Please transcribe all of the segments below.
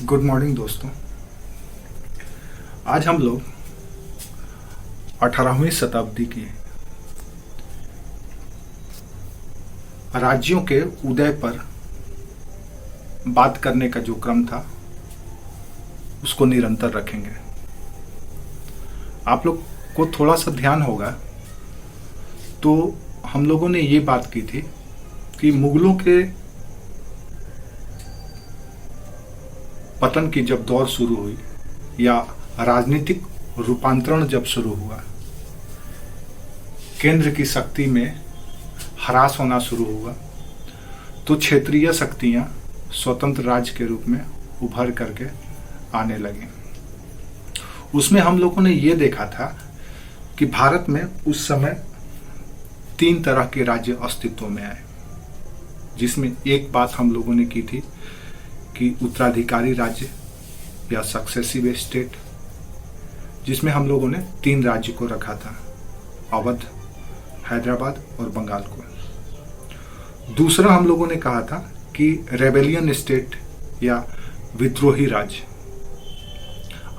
Good morning दोस्तों। आज हम लोग 18वीं शताब्दी की राज्यों के उदय पर बात करने का जो क्रम था उसको निरंतर रखेंगे। आप लोग को थोड़ा सा ध्यान होगा तो हम लोगों ने ये बात की थी कि मुगलों के पतन की जब दौर शुरू हुई या राजनीतिक रूपांतरण जब शुरू हुआ, केंद्र की शक्ति में ह्रास होना शुरू हुआ, तो क्षेत्रीय शक्तियां स्वतंत्र राज्य के रूप में उभर करके आने लगी। उसमें हम लोगों ने ये देखा था कि भारत में उस समय 3 तरह के राज्य अस्तित्व में आए, जिसमें एक बात हम लोगों ने की थी कि उत्तराधिकारी राज्य या सक्सेसिव स्टेट, जिसमें हम लोगों ने 3 राज्य को रखा था, अवध, हैदराबाद और बंगाल को। दूसरा हम लोगों ने कहा था कि रेबेलियन स्टेट या विद्रोही राज्य।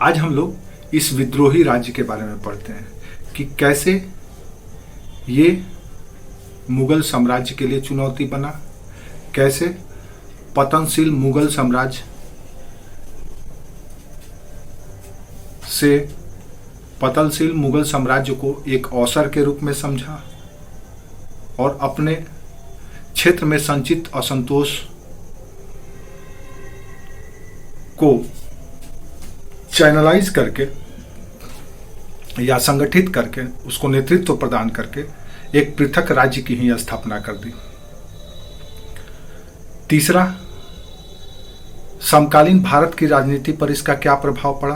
आज हम लोग इस विद्रोही राज्य के बारे में पढ़ते हैं कि कैसे ये मुगल साम्राज्य के लिए चुनौती बना, कैसे पतनशील मुगल साम्राज्य से पतनशील मुगल साम्राज्य को एक अवसर के रूप में समझा और अपने क्षेत्र में संचित असंतोष को चैनलाइज करके या संगठित करके उसको नेतृत्व प्रदान करके एक पृथक राज्य की ही स्थापना कर दी। तीसरा, समकालीन भारत की राजनीति पर इसका क्या प्रभाव पड़ा,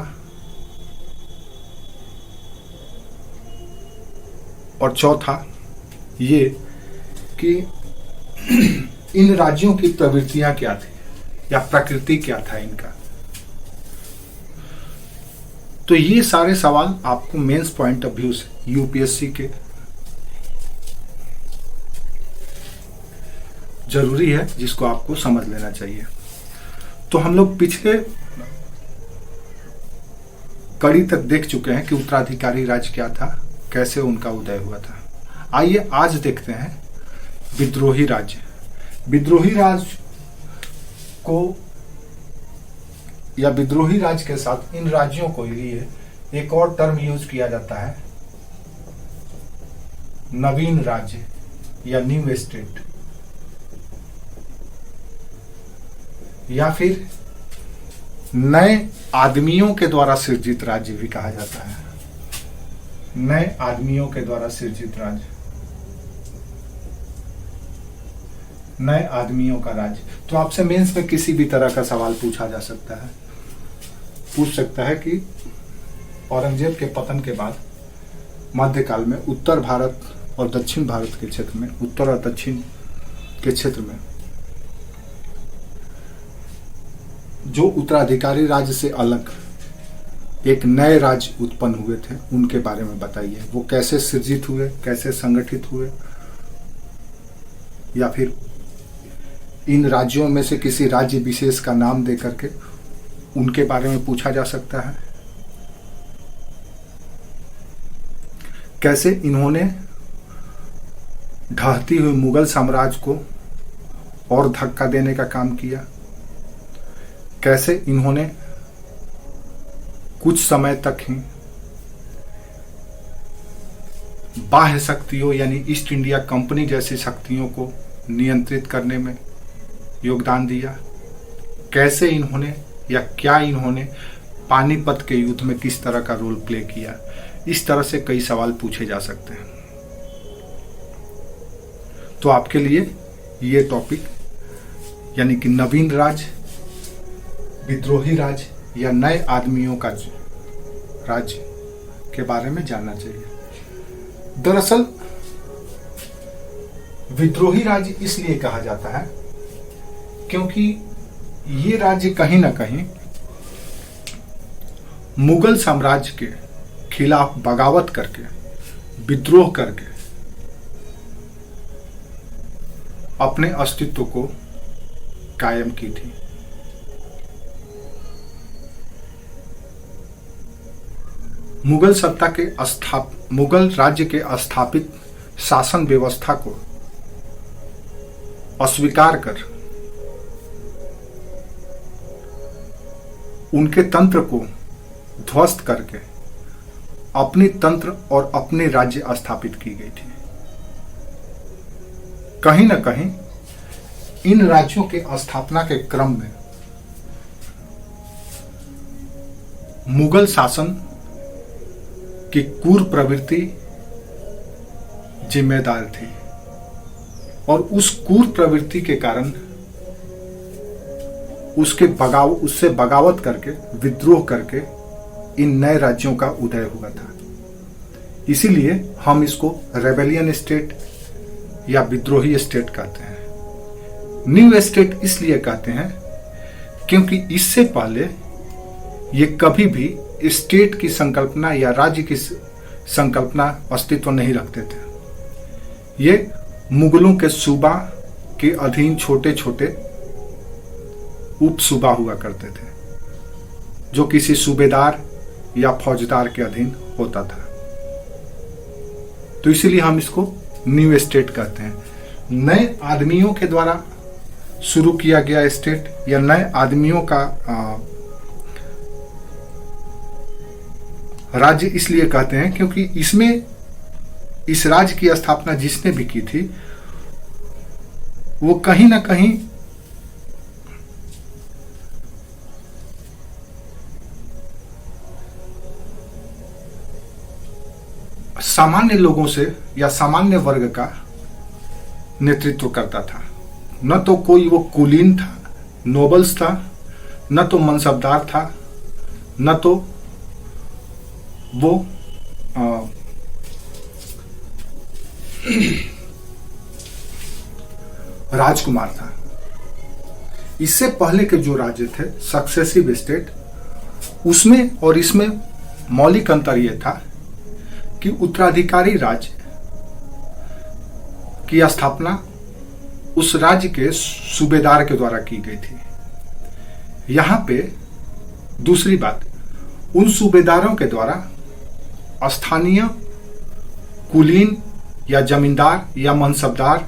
और चौथा ये कि इन राज्यों की प्रवृत्तियां क्या थी या प्रकृति क्या था इनका। तो ये सारे सवाल आपको मेंस पॉइंट ऑफ व्यू से यूपीएससी के जरूरी है, जिसको आपको समझ लेना चाहिए। तो हम लोग पिछले कड़ी तक देख चुके हैं कि उत्तराधिकारी राज्य क्या था, कैसे उनका उदय हुआ था। आइए आज देखते हैं विद्रोही राज्य। विद्रोही राज्य को या विद्रोही राज्य के साथ इन राज्यों को लिए एक और टर्म यूज किया जाता है, नवीन राज्य या न्यू स्टेट, या फिर नए आदमियों के द्वारा सृजित राज्य भी कहा जाता है। नए आदमियों के द्वारा सृजित राज्य, नए आदमियों का राज्य। तो आपसे मेंस में किसी भी तरह का सवाल पूछा जा सकता है, पूछ सकता है कि औरंगजेब के पतन के बाद मध्यकाल में उत्तर भारत और दक्षिण भारत के क्षेत्र में, उत्तर और दक्षिण के क्षेत्र में जो उत्तराधिकारी राज्य से अलग एक नए राज्य उत्पन्न हुए थे, उनके बारे में बताइए। वो कैसे सृजित हुए, कैसे संगठित हुए, या फिर इन राज्यों में से किसी राज्य विशेष का नाम दे करके उनके बारे में पूछा जा सकता है। कैसे इन्होंने ढहती हुई मुगल साम्राज्य को और धक्का देने का काम किया, कैसे इन्होंने कुछ समय तक ही बाह्य शक्तियों यानी ईस्ट इंडिया कंपनी जैसी शक्तियों को नियंत्रित करने में योगदान दिया, कैसे इन्होंने या क्या इन्होंने पानीपत के युद्ध में किस तरह का रोल प्ले किया। इस तरह से कई सवाल पूछे जा सकते हैं। तो आपके लिए ये टॉपिक यानी कि नवीन राज्य, विद्रोही राज्य या नए आदमियों का राज्य के बारे में जानना चाहिए। दरअसल विद्रोही राज्य इसलिए कहा जाता है क्योंकि ये राज्य कहीं ना कहीं मुगल साम्राज्य के खिलाफ बगावत करके, विद्रोह करके अपने अस्तित्व को कायम की थी। मुगल राज्य के स्थापित शासन व्यवस्था को अस्वीकार कर उनके तंत्र को ध्वस्त करके अपनी तंत्र और अपने राज्य स्थापित की गई थी। कहीं न कहीं इन राज्यों के स्थापना के क्रम में मुगल शासन की क्रूर प्रवृत्ति जिम्मेदार थी और उस क्रूर प्रवृत्ति के कारण उससे बगावत करके, विद्रोह करके इन नए राज्यों का उदय हुआ था। इसीलिए हम इसको रेबेलियन स्टेट या विद्रोही स्टेट कहते हैं। न्यू स्टेट इसलिए कहते हैं क्योंकि इससे पहले ये कभी भी स्टेट की संकल्पना या राज्य की संकल्पना अस्तित्व नहीं रखते थे। ये मुगलों के सूबा के अधीन छोटे छोटे उप सूबा हुआ करते थे जो किसी सूबेदार या फौजदार के अधीन होता था। तो इसीलिए हम इसको न्यू स्टेट कहते हैं। नए आदमियों के द्वारा शुरू किया गया स्टेट या नए आदमियों का राज्य इसलिए कहते हैं क्योंकि इसमें इस राज्य की स्थापना जिसने भी की थी वो कहीं ना कहीं सामान्य लोगों से या सामान्य वर्ग का नेतृत्व करता था। न तो कोई वो कुलीन था, नोबल्स था, न तो मनसबदार था, न तो वो राजकुमार था। इससे पहले के जो राज्य थे सक्सेसिव स्टेट, उसमें और इसमें मौलिक अंतर यह था कि उत्तराधिकारी राज्य की स्थापना उस राज्य के सूबेदार के द्वारा की गई थी। यहां पे दूसरी बात, उन सूबेदारों के द्वारा स्थानीय कुलीन या जमींदार या मनसबदार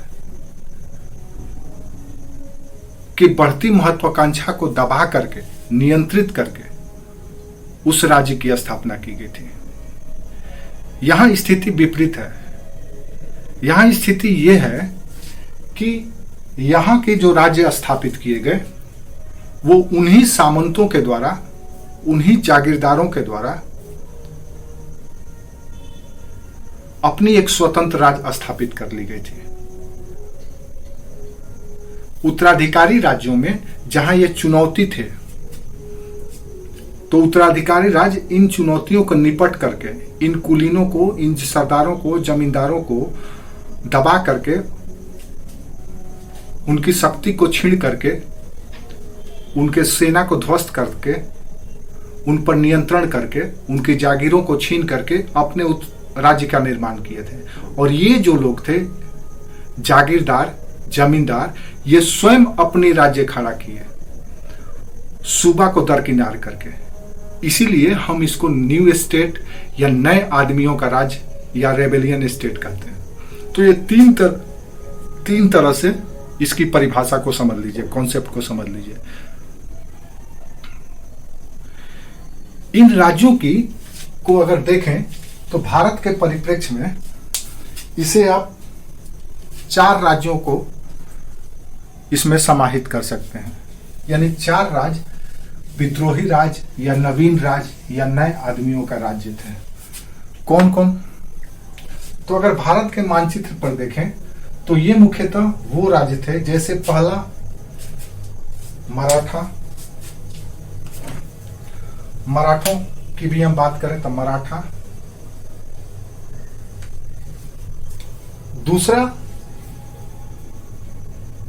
की बढ़ती महत्वाकांक्षा को दबा करके, नियंत्रित करके उस राज्य की स्थापना की गई थी। यहां स्थिति विपरीत है। यहां स्थिति यह है कि यहां के जो राज्य स्थापित किए गए वो उन्हीं सामंतों के द्वारा, उन्हीं जागीरदारों के द्वारा अपनी एक स्वतंत्र राज्य स्थापित कर ली गई थी। उत्तराधिकारी राज्यों में जहां ये चुनौती थे, तो उत्तराधिकारी राज्य इन चुनौतियों को निपट करके, इन कुलीनों को, इन सरदारों को, जमींदारों को दबा करके, उनकी शक्ति को छीन करके, उनके सेना को ध्वस्त करके, उन पर नियंत्रण करके, उनकी जागीरों को छीन करके अपने राज्य का निर्माण किए थे। और ये जो लोग थे जागीरदार, जमींदार, ये स्वयं अपने राज्य खड़ा किए सूबा को दरकिनार करके। इसीलिए हम इसको न्यू स्टेट या नए आदमियों का राज्य या रेबेलियन स्टेट कहते हैं। तो ये तीन तरह से इसकी परिभाषा को समझ लीजिए, कॉन्सेप्ट को समझ लीजिए। इन राज्यों को अगर देखें तो भारत के परिप्रेक्ष्य में इसे आप 4 राज्यों को इसमें समाहित कर सकते हैं। यानी 4 राज्य विद्रोही राज्य या नवीन राज्य या नए आदमियों का राज्य थे। कौन कौन? तो अगर भारत के मानचित्र पर देखें तो ये मुख्यतः वो राज्य थे, जैसे पहला मराठों की भी हम बात करें तो मराठा, दूसरा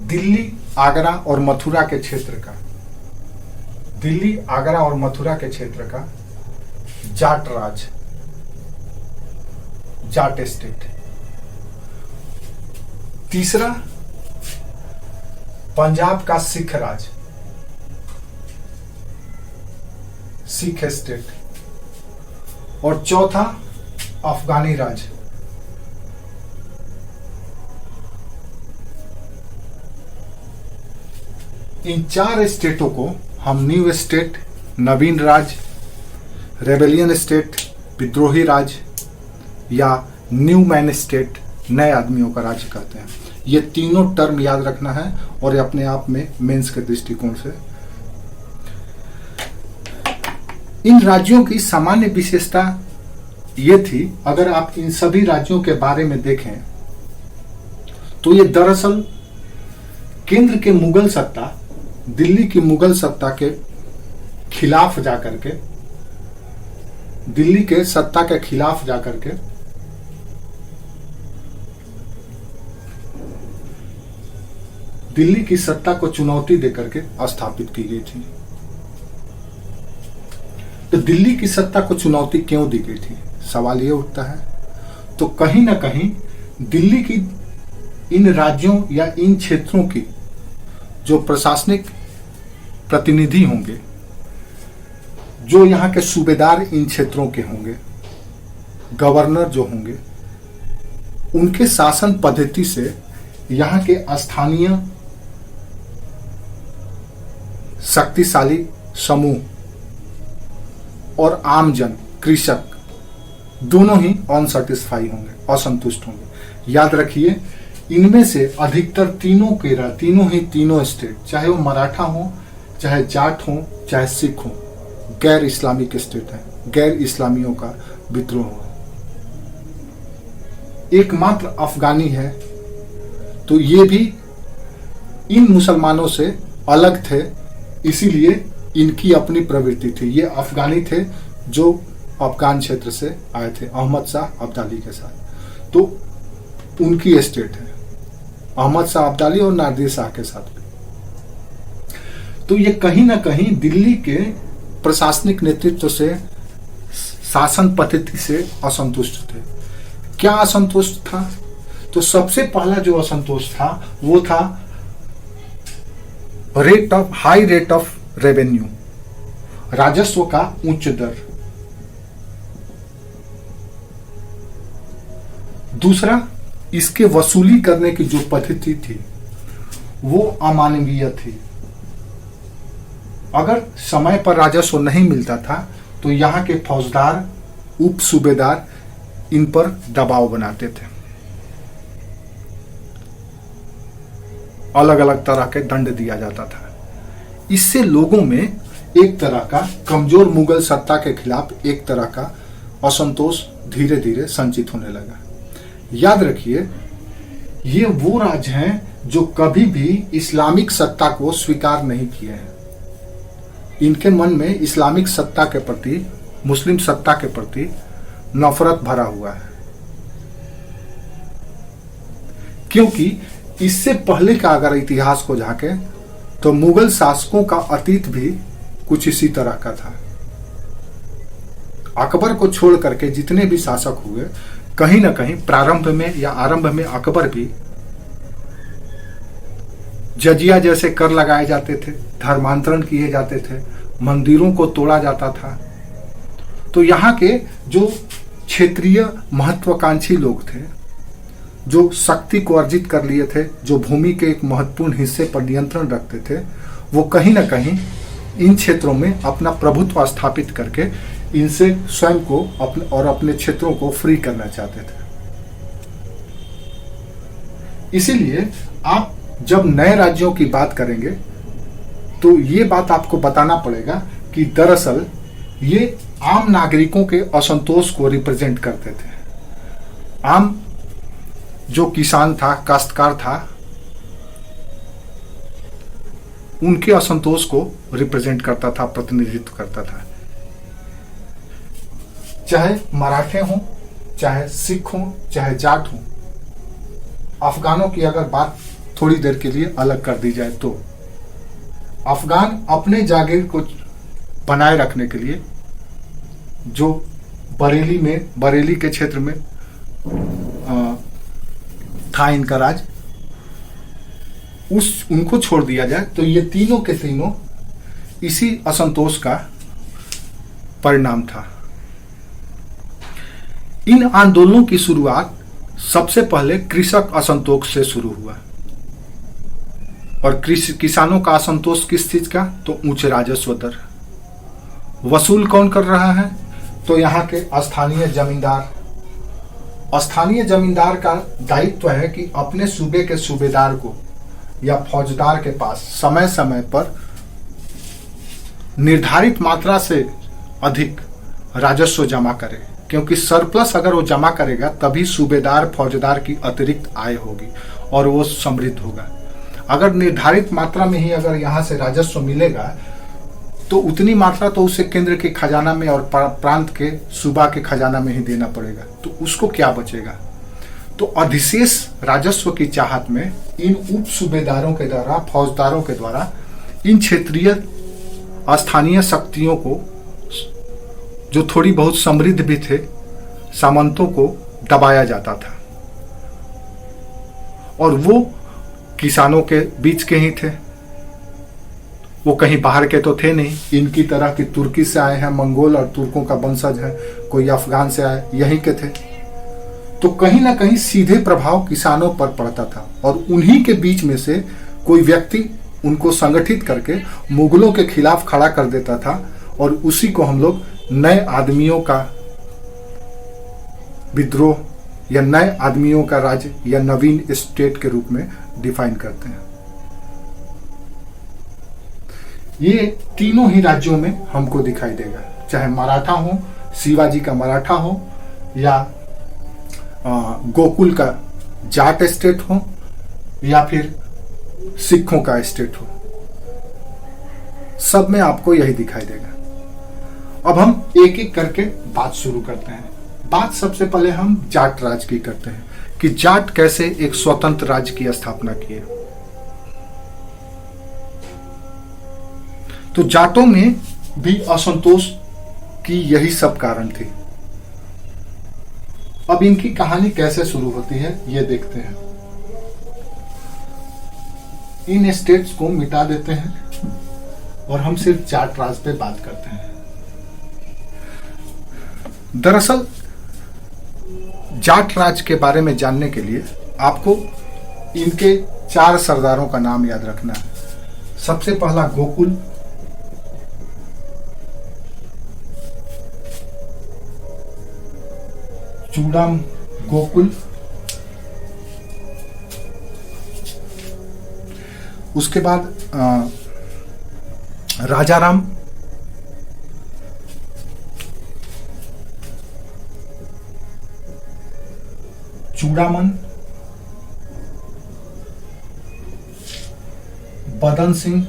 दिल्ली, आगरा और मथुरा के क्षेत्र का, दिल्ली, आगरा और मथुरा के क्षेत्र का जाट राज, जाट स्टेट। तीसरा पंजाब का सिख राज, सिख स्टेट। और चौथा अफगानी राज। इन 4 स्टेटों को हम न्यू स्टेट, नवीन राज, रेबेलियन स्टेट, विद्रोही राज, या न्यू मैन स्टेट, नए आदमियों का राज्य कहते हैं। ये तीनों टर्म याद रखना है और ये अपने आप में मेंस के दृष्टिकोण से। इन राज्यों की सामान्य विशेषता ये थी, अगर आप इन सभी राज्यों के बारे में देखें तो ये दरअसल केंद्र के मुगल सत्ता, दिल्ली की मुगल सत्ता के खिलाफ जाकर के, दिल्ली के सत्ता के खिलाफ जाकर के दिल्ली की सत्ता को चुनौती देकर के स्थापित की गई थी। तो दिल्ली की सत्ता को चुनौती क्यों दी गई थी, सवाल ये उठता है। तो कहीं ना कहीं दिल्ली की इन राज्यों या इन क्षेत्रों की जो प्रशासनिक प्रतिनिधि होंगे, जो यहाँ के सूबेदार इन क्षेत्रों के होंगे, गवर्नर जो होंगे, उनके शासन पद्धति से यहाँ के स्थानीय शक्तिशाली समूह और आमजन, कृषक, दोनों ही अनसैटिस्फाई होंगे, असंतुष्ट होंगे। याद रखिए, इनमें से अधिकतर तीनों स्टेट, चाहे वो मराठा हो, चाहे जाट हो, चाहे सिख हो, गैर इस्लामिक स्टेट है, गैर इस्लामियों का विद्रोह है। एकमात्र अफगानी है, तो ये भी इन मुसलमानों से अलग थे, इसीलिए इनकी अपनी प्रवृत्ति थी। ये अफगानी थे जो अफगान क्षेत्र से आए थे अहमद शाह अब्दाली के साथ, तो उनकी स्टेट है, अहमद शाह अब्दाली और नादिर शाह के साथ भी। तो ये कहीं ना कहीं दिल्ली के प्रशासनिक नेतृत्व से, शासन पद्धति से असंतुष्ट थे। क्या असंतुष्ट था? तो सबसे पहला जो असंतोष था वो था हाई रेट ऑफ रेवेन्यू, राजस्व का उच्च दर। दूसरा, इसके वसूली करने की जो पद्धति थी वो अमानवीय थी। अगर समय पर राजस्व नहीं मिलता था तो यहाँ के फौजदार, उप सूबेदार इन पर दबाव बनाते थे, अलग अलग तरह के दंड दिया जाता था। इससे लोगों में एक तरह का, कमजोर मुगल सत्ता के खिलाफ एक तरह का असंतोष धीरे धीरे संचित होने लगा। याद रखिए, ये वो राज्य हैं जो कभी भी इस्लामिक सत्ता को स्वीकार नहीं किए हैं। इनके मन में इस्लामिक सत्ता के प्रति, मुस्लिम सत्ता के प्रति नफरत भरा हुआ है, क्योंकि इससे पहले का अगर इतिहास को झांके तो मुगल शासकों का अतीत भी कुछ इसी तरह का था। अकबर को छोड़ करके जितने भी शासक हुए, कहीं ना कहीं प्रारंभ में या आरंभ में अकबर भी जजिया जैसे कर लगाए जाते थे, धर्मांतरण किए जाते थे, मंदिरों को तोड़ा जाता था। तो यहाँ के जो क्षेत्रीय महत्वाकांक्षी लोग थे, जो शक्ति को अर्जित कर लिए थे, जो भूमि के एक महत्वपूर्ण हिस्से पर नियंत्रण रखते थे, वो कहीं ना कहीं इन क्षेत्रों में अपना प्रभुत्व स्थापित करके इनसे स्वयं को अपने क्षेत्रों को फ्री करना चाहते थे। इसीलिए आप जब नए राज्यों की बात करेंगे तो ये बात आपको बताना पड़ेगा कि दरअसल ये आम नागरिकों के असंतोष को रिप्रेजेंट करते थे। आम जो किसान था, काश्तकार था, उनके असंतोष को रिप्रेजेंट करता था, प्रतिनिधित्व करता था। चाहे मराठे हों, चाहे सिख हों, चाहे जाट हों। अफगानों की अगर बात थोड़ी देर के लिए अलग कर दी जाए तो अफगान अपने जागीर को बनाए रखने के लिए, जो बरेली के क्षेत्र में था इनका राज, उनको छोड़ दिया जाए तो ये तीनों के तीनों इसी असंतोष का परिणाम था। इन आंदोलनों की शुरुआत सबसे पहले कृषक असंतोष से शुरू हुआ। और किसानों का असंतोष किस चीज का? तो उच्च राजस्व दर। वसूल कौन कर रहा है? तो यहाँ के स्थानीय जमींदार। स्थानीय जमींदार का दायित्व है कि अपने सूबे के सूबेदार को या फौजदार के पास समय समय पर निर्धारित मात्रा से अधिक राजस्व जमा करे, क्योंकि सरप्लस अगर वो जमा करेगा तभी सूबेदार फौजदार की अतिरिक्त आय होगी और वो समृद्ध होगा। अगर निर्धारित मात्रा में ही अगर यहाँ से राजस्व मिलेगा तो उतनी मात्रा तो उसे केंद्र के खजाना में और प्रांत के सूबा के खजाना में ही देना पड़ेगा, तो उसको क्या बचेगा? तो अधिशेष राजस्व की चाहत में इन उप सूबेदारों के द्वारा, फौजदारों के द्वारा इन क्षेत्रीय स्थानीय शक्तियों को, जो थोड़ी बहुत समृद्ध भी थे, सामंतों को दबाया जाता था। और वो किसानों के बीच के ही थे, वो कहीं बाहर के तो थे नहीं। इनकी तरह की तुर्की से आए हैं, मंगोल और तुर्कों का वंशज है, कोई अफगान से आए, यहीं के थे। तो कहीं ना कहीं सीधे प्रभाव किसानों पर पड़ता था और उन्हीं के बीच में से कोई व्यक्ति उनको संगठित करके मुगलों के खिलाफ खड़ा कर देता था और उसी को हम लोग नए आदमियों का विद्रोह या नए आदमियों का राज्य या नवीन स्टेट के रूप में डिफाइन करते हैं। ये तीनों ही राज्यों में हमको दिखाई देगा, चाहे मराठा हो, शिवाजी का मराठा हो, या गोकुल का जाट स्टेट हो, या फिर सिखों का स्टेट हो, सब में आपको यही दिखाई देगा। अब हम एक एक करके बात शुरू करते हैं। बात सबसे पहले हम जाट राज की करते हैं कि जाट कैसे एक स्वतंत्र राज्य की स्थापना किए। तो जाटों में भी असंतोष की यही सब कारण थी। अब इनकी कहानी कैसे शुरू होती है ये देखते हैं। इन स्टेट्स को मिटा देते हैं और हम सिर्फ जाट राज पे बात करते हैं। दरअसल जाट राज के बारे में जानने के लिए आपको इनके 4 सरदारों का नाम याद रखना है। सबसे पहला गोकुल, चूड़ाम गोकुल, उसके बाद राजाराम, चूड़ामन, बदन सिंह,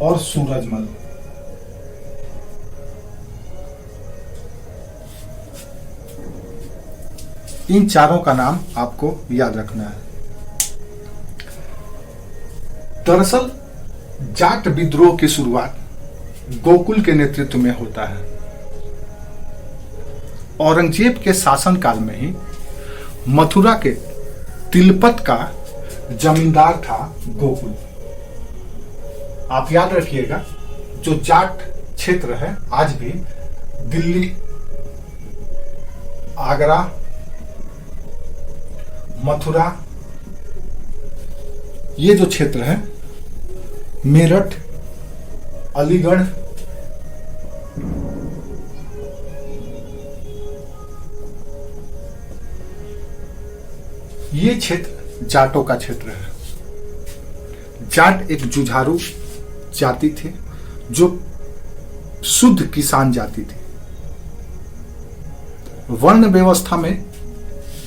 और सूरजमल। इन चारों का नाम आपको याद रखना है। दरअसल जाट विद्रोह की शुरुआत गोकुल के नेतृत्व में होता है। औरंगजेब के शासनकाल में ही मथुरा के तिलपत का जमींदार था गोकुल। आप याद रखिएगा, जो जाट क्षेत्र है आज भी दिल्ली, आगरा, मथुरा, ये जो क्षेत्र है, मेरठ, अलीगढ़, ये क्षेत्र जाटों का क्षेत्र है। जाट एक जुझारू जाति थी जो शुद्ध किसान जाति थी। वर्ण व्यवस्था में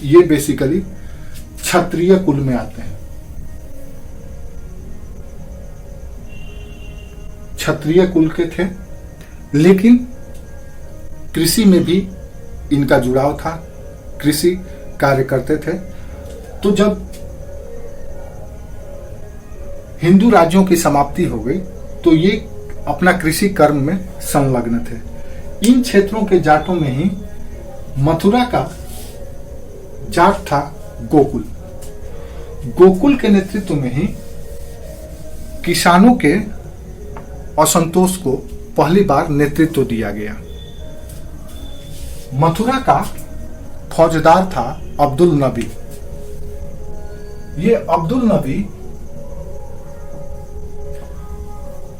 ये बेसिकली क्षत्रिय कुल में आते हैं। क्षत्रिय कुल के थे, लेकिन कृषि में भी इनका जुड़ाव था, कृषि कार्य करते थे। तो जब हिंदू राज्यों की समाप्ति हो गई तो ये अपना कृषि कर्म में संलग्न थे। इन क्षेत्रों के जाटों में ही मथुरा का जाट था गोकुल। गोकुल के नेतृत्व में ही किसानों के असंतोष को पहली बार नेतृत्व दिया गया। मथुरा का फौजदार था अब्दुल नबी। ये अब्दुल नबी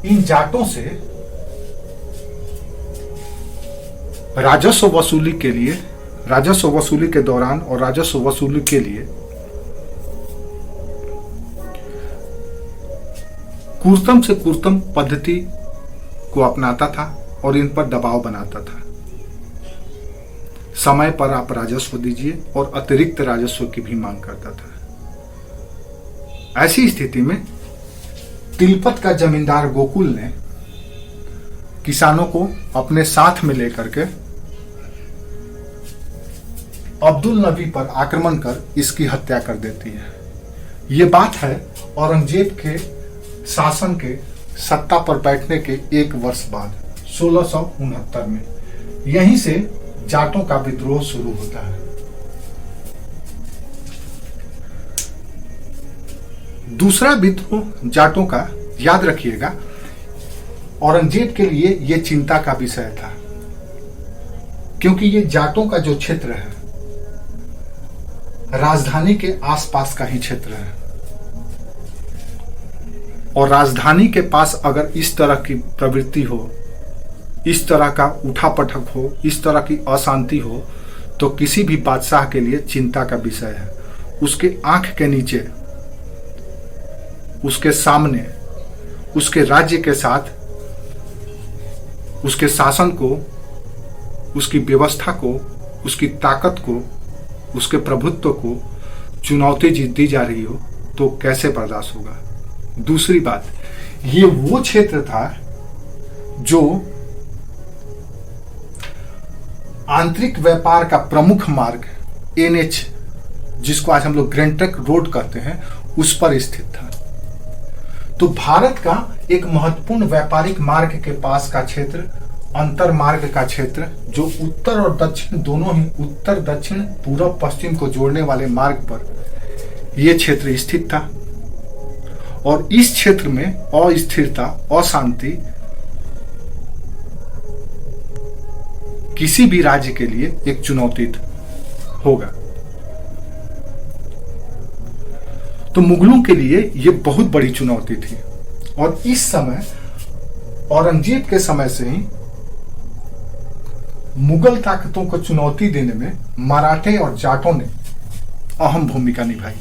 इन जाटों से राजस्व वसूली के लिए, राजस्व वसूली के दौरान और राजस्व वसूली के लिए क्रूरतम से क्रूरतम पद्धति को अपनाता था और इन पर दबाव बनाता था। समय पर आप राजस्व दीजिए और अतिरिक्त राजस्व की भी मांग करता था। ऐसी स्थिति में तिलपत का जमींदार गोकुल ने किसानों को अपने साथ में लेकर के अब्दुल नबी पर आक्रमण कर इसकी हत्या कर देती है। ये बात है औरंगजेब के शासन के सत्ता पर बैठने के एक वर्ष बाद 1669 में। यहीं से जाटों का विद्रोह शुरू होता है। दूसरा विद्रोह जाटों का, याद रखिएगा, औरंगजेब के लिए यह चिंता का विषय था, क्योंकि ये जाटों का जो क्षेत्र है राजधानी के आसपास का ही क्षेत्र है, और राजधानी के पास अगर इस तरह की प्रवृत्ति हो, इस तरह का उठापटक हो, इस तरह की अशांति हो, तो किसी भी बादशाह के लिए चिंता का विषय है। उसके आंख के नीचे, उसके सामने, उसके राज्य के साथ, उसके शासन को, उसकी व्यवस्था को, उसकी ताकत को, उसके प्रभुत्व को चुनौती दी जा रही हो तो कैसे बर्दाश्त होगा। दूसरी बात, ये वो क्षेत्र था जो आंतरिक व्यापार का प्रमुख मार्ग NH, जिसको आज हम लोग ग्रैंड ट्रंक रोड कहते हैं, उस पर स्थित था। तो भारत का एक महत्वपूर्ण व्यापारिक मार्ग के पास का क्षेत्र, अंतर मार्ग का क्षेत्र, जो उत्तर और दक्षिण दोनों ही, उत्तर दक्षिण पूर्व पश्चिम को जोड़ने वाले मार्ग पर यह क्षेत्र स्थित था। और इस क्षेत्र में अस्थिरता, अशांति किसी भी राज्य के लिए एक चुनौती होगा। तो मुगलों के लिए यह बहुत बड़ी चुनौती थी। और इस समय औरंगजेब के समय से ही मुगल ताकतों को चुनौती देने में मराठे और जाटों ने अहम भूमिका निभाई।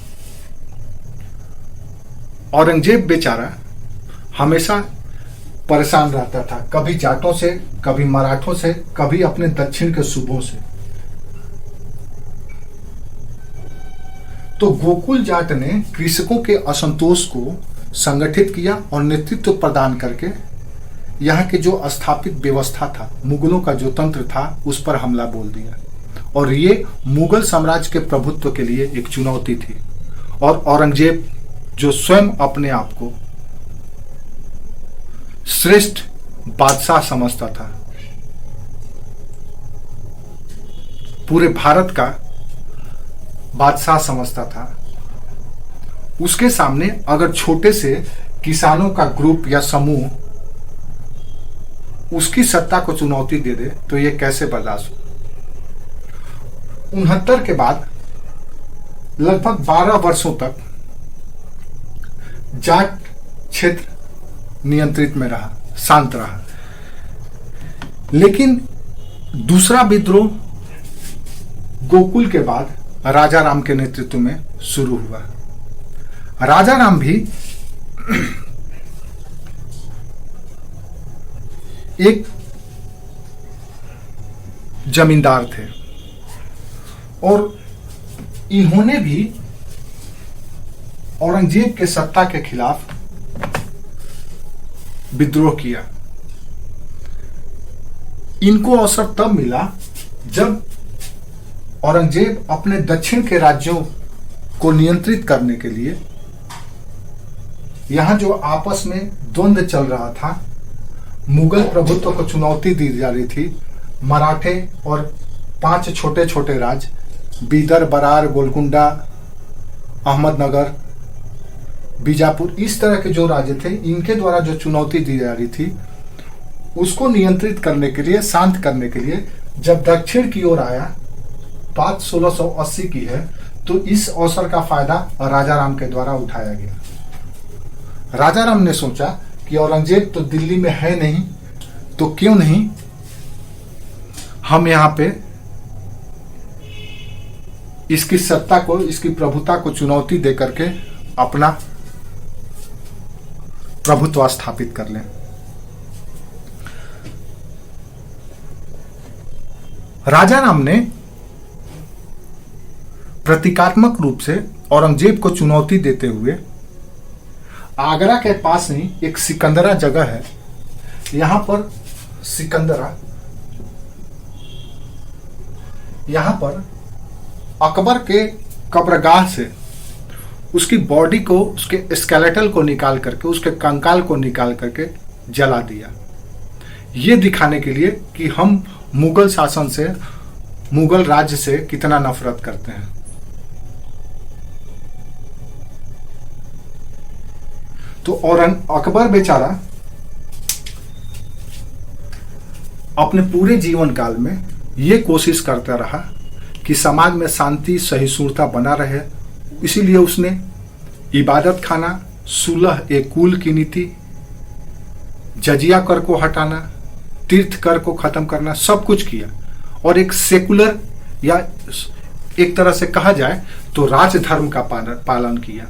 औरंगजेब बेचारा हमेशा परेशान रहता था, कभी जाटों से, कभी मराठों से, कभी अपने दक्षिण के सूबों से। तो गोकुल जाट ने कृषकों के असंतोष को संगठित किया और नेतृत्व प्रदान करके यहाँ के जो स्थापित व्यवस्था था, मुगलों का जो तंत्र था, उस पर हमला बोल दिया। और ये मुगल साम्राज्य के प्रभुत्व के लिए एक चुनौती थी। और औरंगजेब, जो स्वयं अपने आप को श्रेष्ठ बादशाह समझता था, पूरे भारत का बादशाह समझता था, उसके सामने अगर छोटे से किसानों का ग्रुप या समूह उसकी सत्ता को चुनौती दे दे तो यह कैसे बर्दाश्त हो। 69 के बाद लगभग 12 वर्षों तक जाट क्षेत्र नियंत्रित में रहा, शांत रहा। लेकिन दूसरा विद्रोह गोकुल के बाद राजा राम के नेतृत्व में शुरू हुआ। राजा राम भी एक जमींदार थे और इन्होंने भी औरंगजेब के सत्ता के खिलाफ विद्रोह किया। इनको अवसर तब मिला जब औरंगजेब अपने दक्षिण के राज्यों को नियंत्रित करने के लिए, यहां जो आपस में द्वंद्व चल रहा था, मुगल प्रभुत्व को चुनौती दी जा रही थी, मराठे और 5 छोटे छोटे राज्य बीदर, बरार, गोलकुंडा, अहमदनगर, बीजापुर, इस तरह के जो राज्य थे, इनके द्वारा जो चुनौती दी जा रही थी, उसको नियंत्रित करने के लिए, शांत करने के लिए जब दक्षिण की ओर आया, बात 1680 की है, तो इस अवसर का फायदा राजा राम के द्वारा उठाया गया। राजा राम ने सोचा कि औरंगजेब तो दिल्ली में है नहीं, तो क्यों नहीं हम यहां पे इसकी सत्ता को, इसकी प्रभुता को चुनौती दे करके अपना प्रभुत्व स्थापित कर लें। राजा राम ने प्रतीकात्मक रूप से औरंगजेब को चुनौती देते हुए आगरा के पास ही एक सिकंदरा जगह है, यहां पर सिकंदरा, यहां पर अकबर के कब्रगाह से उसकी बॉडी को, उसके स्केलेटल को निकाल करके, उसके कंकाल को निकाल करके जला दिया, ये दिखाने के लिए कि हम मुगल शासन से, मुगल राज्य से कितना नफरत करते हैं। तो अकबर बेचारा अपने पूरे जीवन काल में ये कोशिश करता रहा कि समाज में शांति, सहिष्णुता बना रहे, इसीलिए उसने इबादत खाना, सुलह ए कुल की नीति, जजिया कर को हटाना, तीर्थ कर को खत्म करना, सब कुछ किया और एक सेकुलर, या एक तरह से कहा जाए तो राजधर्म का पालन किया।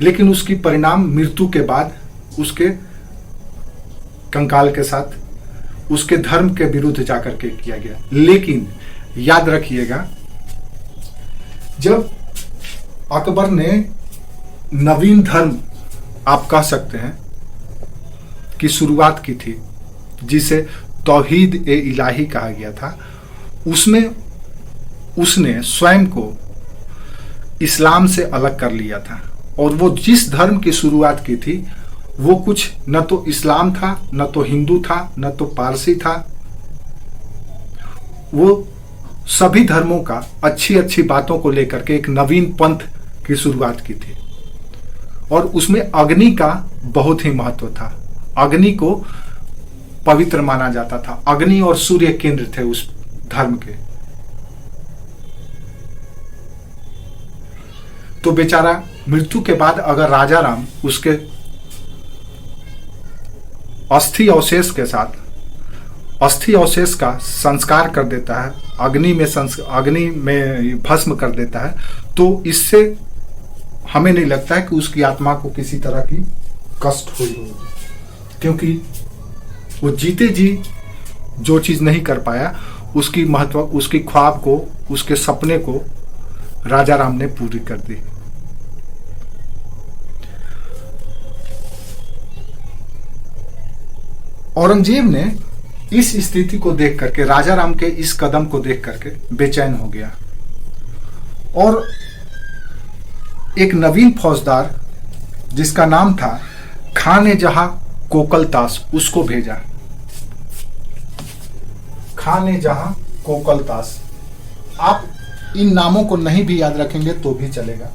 लेकिन उसकी परिणाम मृत्यु के बाद उसके कंकाल के साथ उसके धर्म के विरुद्ध जाकर के किया गया। लेकिन याद रखिएगा, जब अकबर ने नवीन धर्म, आप कह सकते हैं, की शुरुआत की थी, जिसे तौहीद ए इलाही कहा गया था, उसमें उसने स्वयं को इस्लाम से अलग कर लिया था। और वो जिस धर्म की शुरुआत की थी वो कुछ न तो इस्लाम था, न तो हिंदू था, न तो पारसी था, वो सभी धर्मों का अच्छी अच्छी बातों को लेकर के एक नवीन पंथ की शुरुआत की थी। और उसमें अग्नि का बहुत ही महत्व था, अग्नि को पवित्र माना जाता था, अग्नि और सूर्य केंद्र थे उस धर्म के। तो बेचारा मृत्यु के बाद अगर राजा राम उसके अस्थि अवशेष के साथ अस्थि अवशेष का संस्कार कर देता है, अग्नि में भस्म कर देता है, तो इससे हमें नहीं लगता है कि उसकी आत्मा को किसी तरह की कष्ट हुई होगी, क्योंकि वो जीते जी जो चीज नहीं कर पाया, उसकी महत्व, उसकी ख्वाब को, उसके सपने को राजा राम ने पूरी कर दी। औरंगजेब ने इस स्थिति को देख करके, राजा राम के इस कदम को देख करके बेचैन हो गया और एक नवीन फौजदार जिसका नाम था खान जहां कोकलतास, उसको भेजा। खान जहां कोकलतास, आप इन नामों को नहीं भी याद रखेंगे तो भी चलेगा,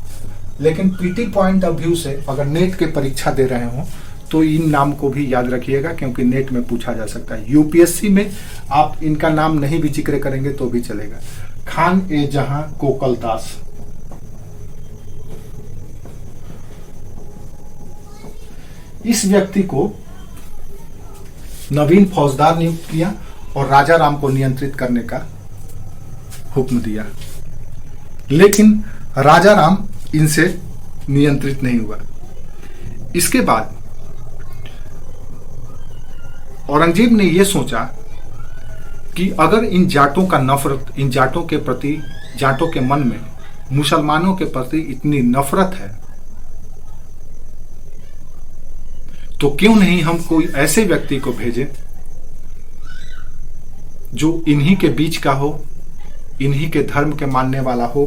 लेकिन पीटी पॉइंट ऑफ व्यू से अगर नेट के परीक्षा दे रहे हो तो इन नाम को भी याद रखिएगा, क्योंकि नेट में पूछा जा सकता है। यूपीएससी में आप इनका नाम नहीं भी जिक्र करेंगे तो भी चलेगा। खान ए जहां कोकलतास, इस व्यक्ति को नवीन फौजदार नियुक्त किया और राजा राम को नियंत्रित करने का हुक्म दिया। लेकिन राजा राम इनसे नियंत्रित नहीं हुआ। इसके बाद औरंगजेब ने यह सोचा कि अगर इन जाटों का नफरत, इन जाटों के प्रति, जाटों के मन में मुसलमानों के प्रति इतनी नफरत है, तो क्यों नहीं हम कोई ऐसे व्यक्ति को भेजें जो इन्हीं के बीच का हो, इन्हीं के धर्म के मानने वाला हो,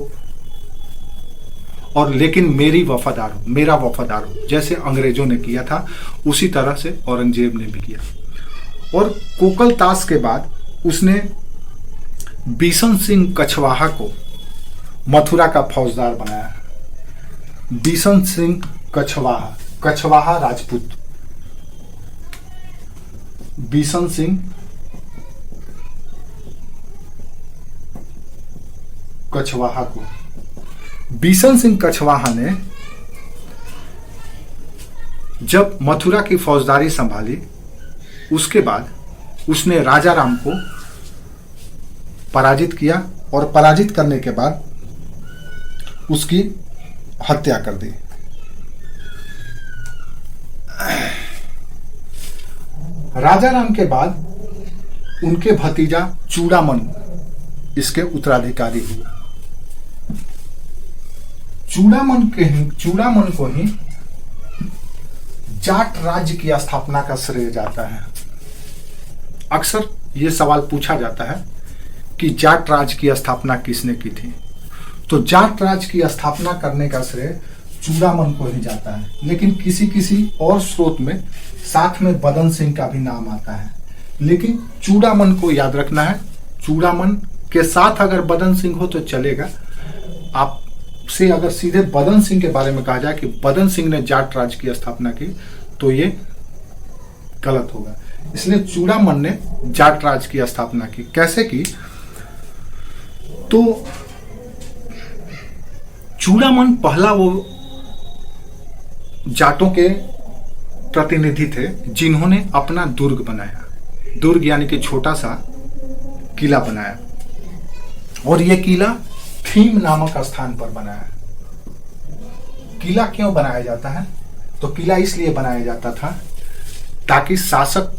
और लेकिन मेरी वफादार हो, मेरा वफादार हो, जैसे अंग्रेजों ने किया था उसी तरह से औरंगजेब ने भी किया। और कोकलतास के बाद उसने बिशन सिंह कछवाहा को मथुरा का फौजदार बनाया। बिशन सिंह कछवाहा, कछवाहा राजपूत। बिशन सिंह कछवाहा को। बिशन सिंह कछवाहा ने जब मथुरा की फौजदारी संभाली, उसके बाद उसने राजा राम को पराजित किया और पराजित करने के बाद उसकी हत्या कर दी। राजा राम के बाद उनके भतीजा चूड़ामन इसके उत्तराधिकारी हुए। चूड़ामन को ही जाट राज्य की स्थापना का श्रेय जाता है। अक्सर यह सवाल पूछा जाता है कि जाट राज्य की स्थापना किसने की थी, तो जाट राज्य की स्थापना करने का श्रेय चूड़ामन को ही जाता है, लेकिन किसी किसी और स्रोत में साथ में बदन सिंह का भी नाम आता है। लेकिन चूड़ामन को याद रखना है, चूड़ामन के साथ अगर बदन सिंह हो तो चलेगा। आपसे अगर सीधे बदन सिंह के बारे में कहा जाए कि बदन सिंह ने जाट राज्य की स्थापना की, तो ये गलत होगा। इसलिए चूड़ामन ने जाट राज्य की स्थापना की। कैसे की? तो चूड़ामन पहला वो जाटों के प्रतिनिधि थे जिन्होंने अपना दुर्ग बनाया। दुर्ग यानी कि छोटा सा किला बनाया, और यह किला थीम नामक स्थान पर बनाया। किला क्यों बनाया जाता है? तो किला इसलिए बनाया जाता था ताकि शासक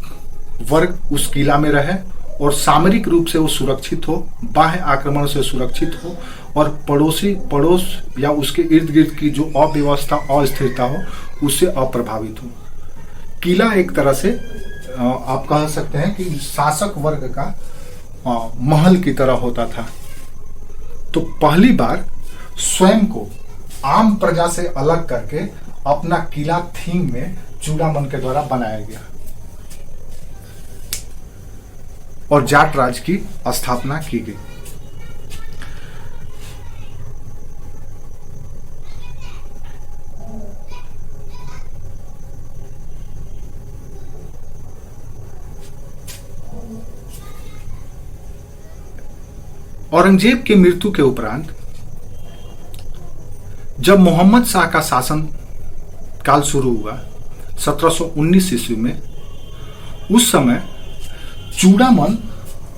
वर्ग उस किला में रहे और सामरिक रूप से वो सुरक्षित हो, बाह्य आक्रमण से सुरक्षित हो, और पड़ोस या उसके इर्द गिर्द की जो अव्यवस्था अस्थिरता हो उससे अप्रभावित हो। किला एक तरह से आप कह सकते हैं कि शासक वर्ग का महल की तरह होता था। तो पहली बार स्वयं को आम प्रजा से अलग करके अपना किला थीम में चूड़ामन के द्वारा बनाया गया और जाट राज्य की स्थापना की गई। औरंगजेब की मृत्यु के उपरांत जब मोहम्मद शाह का शासन काल शुरू हुआ 1719 ईस्वी में, उस समय चूड़ामन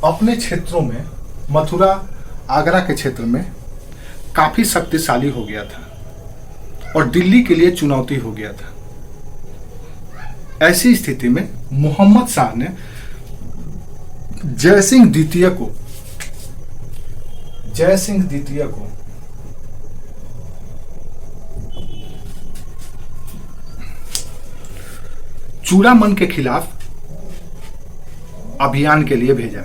अपने क्षेत्रों में, मथुरा आगरा के क्षेत्र में काफी शक्तिशाली हो गया था और दिल्ली के लिए चुनौती हो गया था। ऐसी स्थिति में मोहम्मद शाह ने जयसिंह द्वितीय को चूड़ामन के खिलाफ अभियान के लिए भेजा।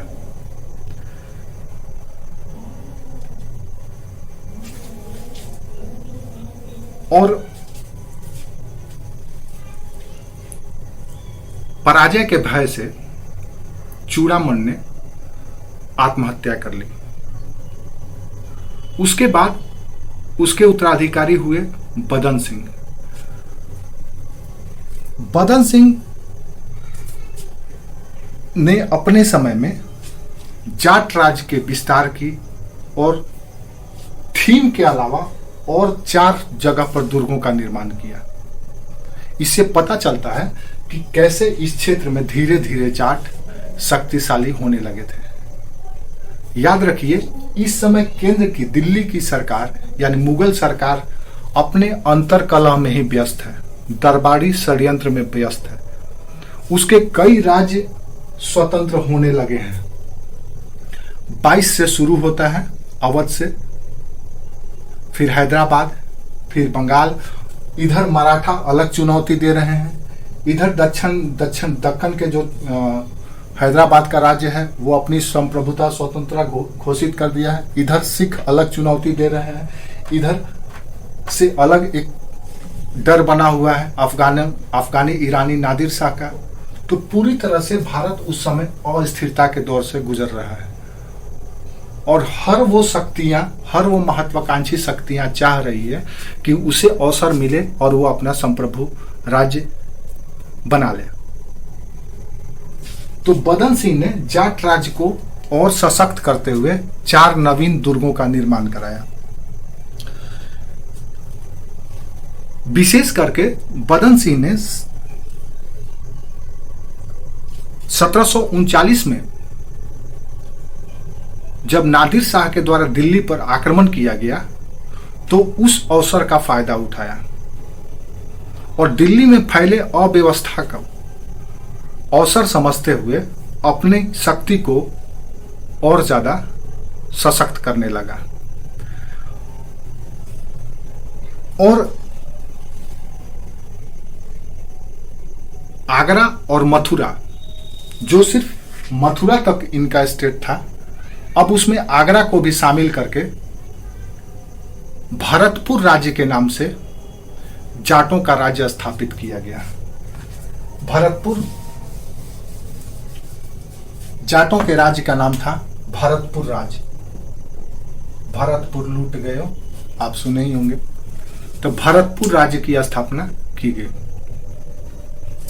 और पराजय के भय से चूड़ामन ने आत्महत्या कर ली। उसके बाद उसके उत्तराधिकारी हुए बदन सिंह। बदन सिंह ने अपने समय में जाट राज्य के विस्तार की और थीम के अलावा और 4 जगह पर दुर्गों का निर्माण किया। इससे पता चलता है कि कैसे इस क्षेत्र में धीरे धीरे जाट शक्तिशाली होने लगे थे। याद रखिए, इस समय केंद्र की दिल्ली की सरकार यानी मुगल सरकार अपने अंतरकलह में ही व्यस्त है, दरबारी षड्यंत्र में व्यस्त है। उसके कई राज्य स्वतंत्र होने लगे हैं। 22 से शुरू होता है, अवध से, फिर हैदराबाद, फिर बंगाल। इधर मराठा अलग चुनौती दे रहे हैं, इधर दक्कन के जो हैदराबाद का राज्य है वो अपनी संप्रभुता स्वतंत्रता घोषित कर दिया है। इधर सिख अलग चुनौती दे रहे हैं, इधर से अलग एक डर बना हुआ है अफगानी ईरानी नादिर शाह का। तो पूरी तरह से भारत उस समय अस्थिरता के दौर से गुजर रहा है और हर वो महत्वाकांक्षी शक्तियां चाह रही है कि उसे अवसर मिले और वो अपना संप्रभु राज्य बना ले। तो बदन सिंह ने जाट राज्य को और सशक्त करते हुए 4 नवीन दुर्गों का निर्माण कराया। विशेष करके बदन सिंह ने 1739 में जब नादिर शाह के द्वारा दिल्ली पर आक्रमण किया गया तो उस अवसर का फायदा उठाया और दिल्ली में फैले अव्यवस्था का अवसर समझते हुए अपनी शक्ति को और ज्यादा सशक्त करने लगा। और आगरा और मथुरा, जो सिर्फ मथुरा तक इनका स्टेट था, अब उसमें आगरा को भी शामिल करके भरतपुर राज्य के नाम से जाटों का राज्य स्थापित किया गया। भरतपुर जाटों के राज्य का नाम था भरतपुर राज्य। भरतपुर लूट गए हो, आप सुने ही होंगे। तो भरतपुर राज्य की स्थापना की गई।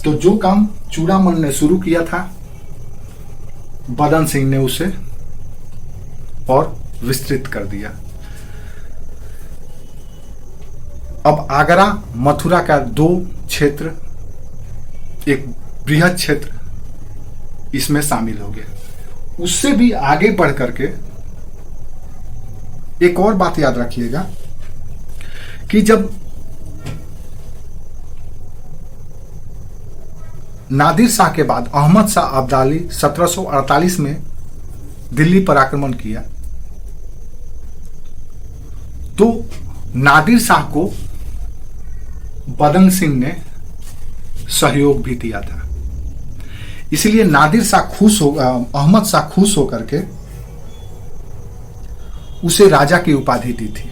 तो जो काम चूड़ामल ने शुरू किया था, बदन सिंह ने उसे और विस्तृत कर दिया। अब आगरा मथुरा का 2 क्षेत्र, एक बृहद क्षेत्र इसमें शामिल हो गया। उससे भी आगे बढ़ करके एक और बात याद रखिएगा कि जब नादिर शाह के बाद अहमद शाह अब्दाली 1748 में दिल्ली पर आक्रमण किया तो नादिर शाह को बदन सिंह ने सहयोग भी दिया था। इसलिए नादिर शाह अहमद शाह खुश होकर के उसे राजा की उपाधि दी थी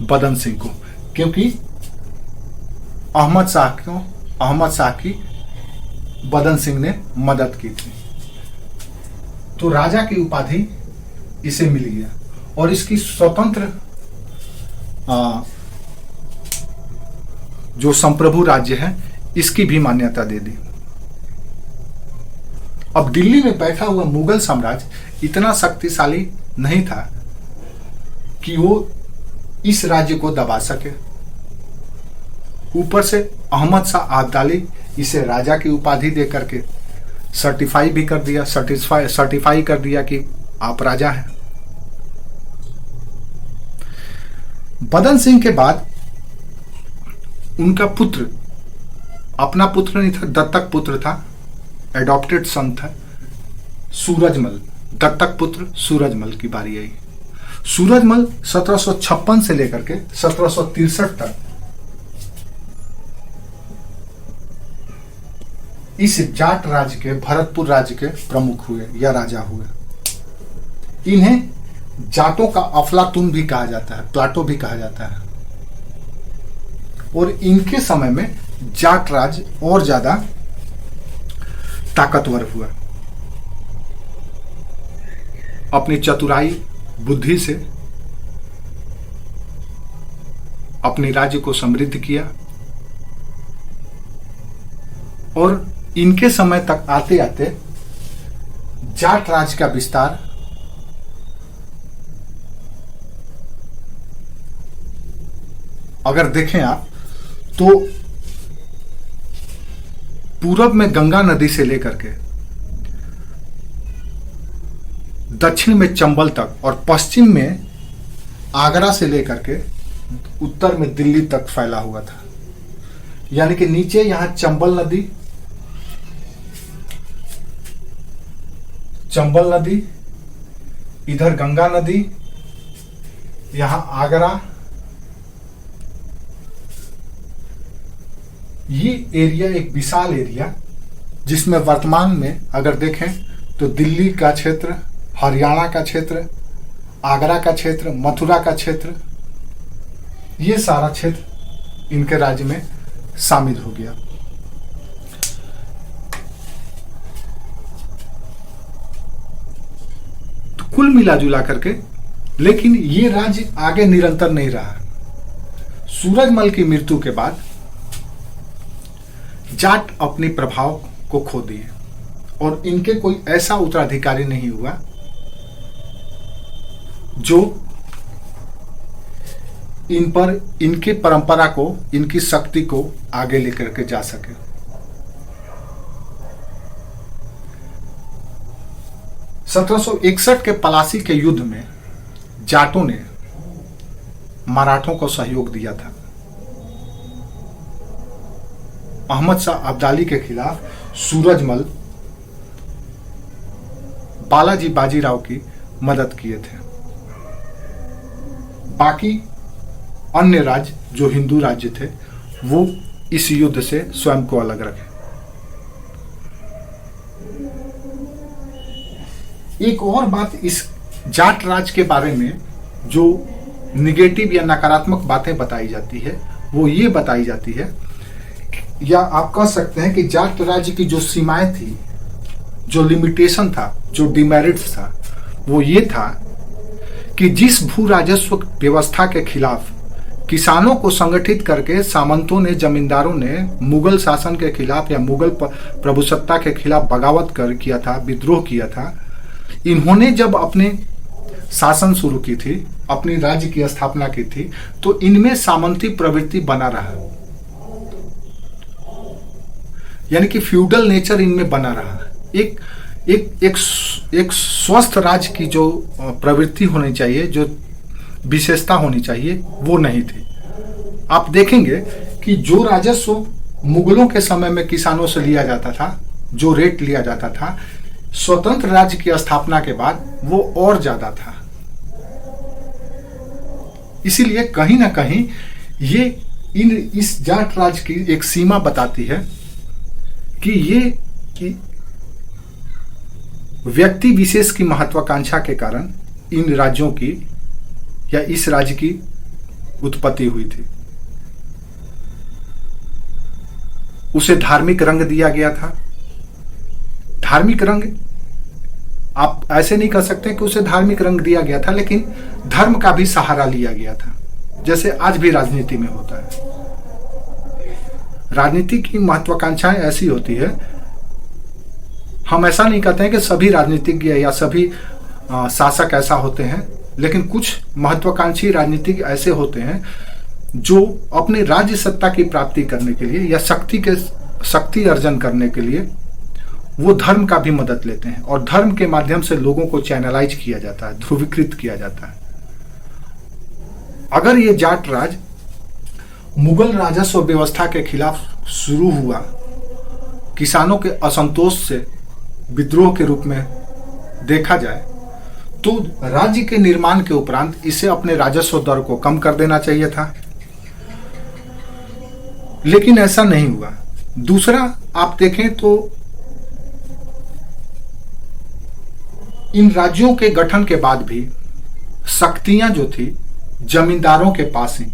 बदन सिंह को, क्योंकि अहमद शाह की बदन सिंह ने मदद की थी। तो राजा की उपाधि इसे मिल गया और इसकी स्वतंत्र जो संप्रभु राज्य है इसकी भी मान्यता दे दी। अब दिल्ली में बैठा हुआ मुगल साम्राज्य इतना शक्तिशाली नहीं था कि वो इस राज्य को दबा सके। ऊपर से अहमद शाह अब्दाली इसे राजा की उपाधि दे करके सर्टिफाई भी कर दिया, सर्टिफाई कर दिया कि आप राजा हैं। बदन सिंह के बाद उनका पुत्र, अपना पुत्र नहीं था, दत्तक पुत्र था, एडॉप्टेड सन था, सूरजमल। दत्तक पुत्र सूरजमल की बारी आई। सूरजमल 1756 से लेकर के 1763 तक इस जाट राज्य के, भरतपुर राज्य के प्रमुख हुए या राजा हुए। इन्हें जाटों का अफलातून भी कहा जाता है, प्लाटो भी कहा जाता है। और इनके समय में जाट राज्य और ज्यादा ताकतवर हुआ। अपनी चतुराई बुद्धि से अपने राज्य को समृद्ध किया और इनके समय तक आते आते जाट राज्य का विस्तार अगर देखें आप तो पूरब में गंगा नदी से लेकर के दक्षिण में चंबल तक और पश्चिम में आगरा से लेकर के उत्तर में दिल्ली तक फैला हुआ था। यानी कि नीचे यहां चंबल नदी, इधर गंगा नदी, यहां आगरा, ये एरिया एक विशाल एरिया जिसमें वर्तमान में अगर देखें तो दिल्ली का क्षेत्र, हरियाणा का क्षेत्र, आगरा का क्षेत्र, मथुरा का क्षेत्र, ये सारा क्षेत्र इनके राज्य में शामिल हो गया। तो कुल मिला जुला करके, लेकिन ये राज्य आगे निरंतर नहीं रहा। सूरजमल की मृत्यु के बाद जाट अपनी प्रभाव को खो दिए और इनके कोई ऐसा उत्तराधिकारी नहीं हुआ जो इन पर इनकी परंपरा को, इनकी शक्ति को आगे लेकर के जा सके। (1761) के पलासी के युद्ध में जाटों ने मराठों को सहयोग दिया था। अहमद शाह अब्दाली के खिलाफ सूरजमल बालाजी बाजीराव की मदद किए थे। बाकी अन्य राज्य जो हिंदू राज्य थे वो इस युद्ध से स्वयं को अलग रखे। एक और बात इस जाट राज के बारे में जो निगेटिव या नकारात्मक बातें बताई जाती है वो ये बताई जाती है, या आप कह सकते हैं कि जाट राज्य की जो सीमाएं थी, जो लिमिटेशन था, जो डिमेरिट्स था, वो ये था कि जिस भू राजस्व व्यवस्था के खिलाफ किसानों को संगठित करके सामंतों ने, जमींदारों ने मुगल शासन के खिलाफ या मुगल प्रभुसत्ता के खिलाफ बगावत किया था, विद्रोह किया था, इन्होंने जब अपने शासन शुरू की थी, अपनी राज्य की स्थापना की थी, तो इनमें सामंती प्रवृत्ति बना रहा, यानी कि फ्यूडल नेचर इनमें बना रहा। एक स्वस्थ राज्य की जो प्रवृत्ति होनी चाहिए, जो विशेषता होनी चाहिए, वो नहीं थी। आप देखेंगे कि जो राजस्व मुगलों के समय में किसानों से लिया जाता था, जो रेट लिया जाता था, स्वतंत्र राज्य की स्थापना के बाद वो और ज्यादा था। इसीलिए कहीं ना कहीं ये इस जाट राज्य की एक सीमा बताती है कि व्यक्ति विशेष की महत्वाकांक्षा के कारण इन राज्यों की या इस राज्य की उत्पत्ति हुई थी। उसे धार्मिक रंग दिया गया था। धार्मिक रंग, आप ऐसे नहीं कह सकते कि उसे धार्मिक रंग दिया गया था, लेकिन धर्म का भी सहारा लिया गया था, जैसे आज भी राजनीति में होता है। राजनीति की महत्वाकांक्षाएं ऐसी होती है, हम ऐसा नहीं कहते हैं कि सभी राजनीतिज्ञ या सभी शासक ऐसा होते हैं, लेकिन कुछ महत्वाकांक्षी राजनीतिज्ञ ऐसे होते हैं जो अपने राज्य सत्ता की प्राप्ति करने के लिए या शक्ति अर्जन करने के लिए वो धर्म का भी मदद लेते हैं, और धर्म के माध्यम से लोगों को चैनलाइज किया जाता है, ध्रुवीकृत किया जाता है। अगर ये जाट राज मुगल राजस्व व्यवस्था के खिलाफ शुरू हुआ, किसानों के असंतोष से विद्रोह के रूप में देखा जाए, तो राज्य के निर्माण के उपरांत इसे अपने राजस्व दर को कम कर देना चाहिए था, लेकिन ऐसा नहीं हुआ। दूसरा, आप देखें तो इन राज्यों के गठन के बाद भी शक्तियां जो थी जमींदारों के पास ही,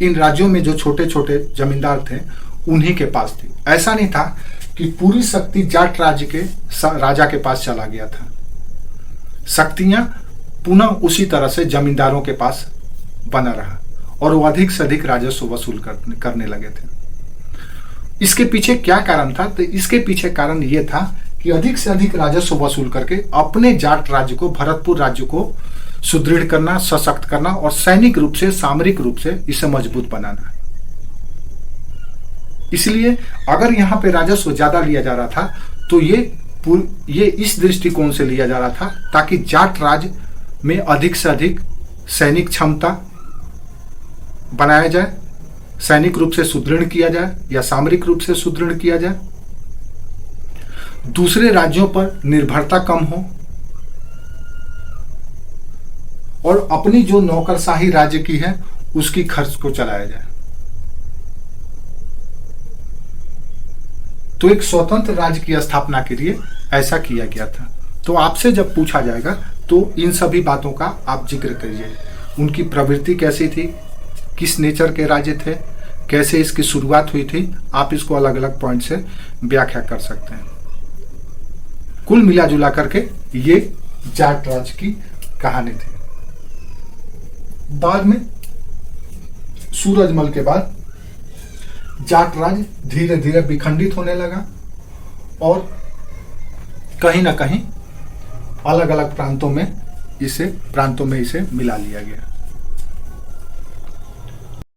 इन राज्यों में जो छोटे छोटे जमींदार थे उन्हीं के पास थी। ऐसा नहीं था कि पूरी शक्ति जाट राज्य के राजा के पास चला गया था। शक्तियां पुनः उसी तरह से जमींदारों के पास बना रहा और वो अधिक से अधिक राजस्व वसूल करने लगे थे। इसके पीछे क्या कारण था? तो इसके पीछे कारण ये था कि अधिक से अधिक राजस्व वसूल करके अपने जाट राज्य को, भरतपुर राज्य को सुदृढ़ करना, सशक्त करना और सैनिक रूप से, सामरिक रूप से इसे मजबूत बनाना। इसलिए अगर यहां पे राजस्व ज्यादा लिया जा रहा था तो ये इस दृष्टिकोण से लिया जा रहा था ताकि जाट राज्य में अधिक से अधिक सैनिक क्षमता बनाया जाए, सैनिक रूप से सुदृढ़ किया जाए या सामरिक रूप से सुदृढ़ किया जाए, दूसरे राज्यों पर निर्भरता कम हो और अपनी जो नौकरशाही राज्य की है उसकी खर्च को चलाया जाए। तो एक स्वतंत्र राज्य की स्थापना के लिए ऐसा किया गया था। तो आपसे जब पूछा जाएगा तो इन सभी बातों का आप जिक्र करिए। उनकी प्रवृत्ति कैसी थी, किस नेचर के राज्य थे, कैसे इसकी शुरुआत हुई थी, आप इसको अलग अलग पॉइंट से व्याख्या कर सकते हैं। कुल मिला जुला करके ये जाट राज्य की कहानी थी। बाद में सूरजमल के बाद जाट राज्य धीरे धीरे विखंडित होने लगा और कहीं ना कहीं अलग अलग प्रांतों में इसे मिला लिया गया।